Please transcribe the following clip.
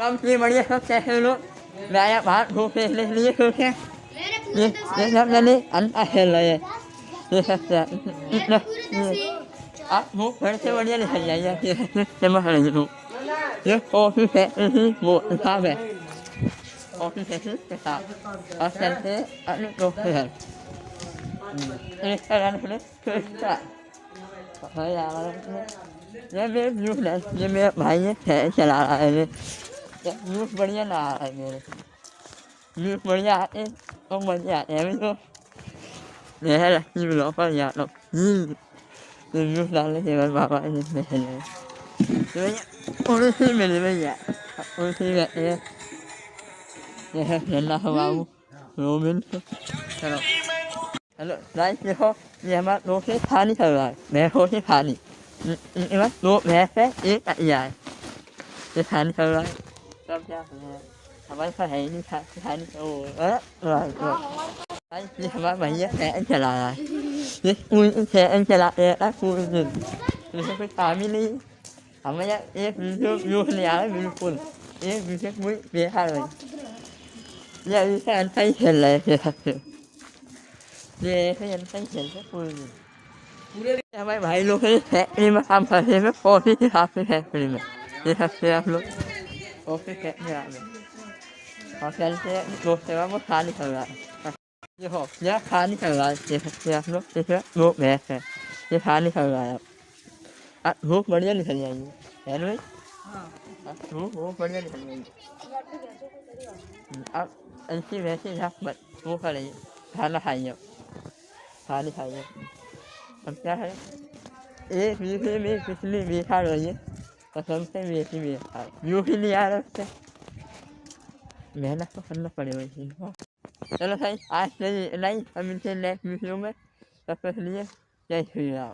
हम ये बढ़िया सब कैसे लोग मैं बाहर घूमने के लिए सोचे ये सब मैंने अंता खेल रहे हैं ये सब आप मुँह फिर से बढ़िया निकल जाइए ये मत रही हूँ ये कॉफी है वो हिसाब है कॉफी है के साथ और चलते अन्य दोस्त है इस तरह से फिर हो जाएगा ये मेरे व्यूज है ये मेरा भाई है चला रहा है ये व्यूज बढ़िया ना आ रहा है मेरे व्यूज बढ़िया आते तो बढ़िया आते हैं तो मेरा लक्ष्मी ब्लॉग पर जाता हूँ व्यूज डालने के बाद बाबा ने पहले तो भैया उड़सी मेरे भैया उड़सी बैठे हैं यह ठंडा हवा रोबिन चलो हेलो गाइस देखो ये हमारा दोस्त से खानी चल रहा है मैं हो से खानी इनके पास दो भैंस है एक कटिया है ये खानी चल रहा है सब क्या है हमारे पास है ही नहीं खानी गाइस ये हमारा भैया फैन चला रहा है ये पूरी फैन चलाते रहता है पूरे दिन जैसे कोई काम ही नहीं हमें यार एक वीडियो व्यूज नहीं आ रहा बिल्कुल एक वीडियो कोई बेकार नहीं ये अभी फैन सही खेल रहे थे सबसे ये फैन सही खेलते पूरे दिन हमारे भाई लोग फैक्ट्री में काम करते हैं कॉफी के हिसाब से फैक्ट्री में ये सबसे आप लोग कॉफी फैक्ट्री आ गए और चलते दोस्त से वो खाली चल रहा है ये हो यह खाली चल रहा है ये सबसे आप लोग जैसे दो भैंस है ये खाली चल रहा है अब धूप बढ़िया निकल जाएगी है ना भाई धूप वो बढ़िया निकल जाएगी अब ऐसी वैसे झक वो करेंगे खाना खाइए खाली खाइए अब क्या है एक बीसी में पिछली बेखा रही है कसम से बेसी बेखा यूँ ही नहीं आ रहा उससे मेहनत तो करना पड़ेगा इनको चलो सही आज से नहीं अब इनसे नेक्स्ट वीडियो में तब तक लिए जय श्री राम।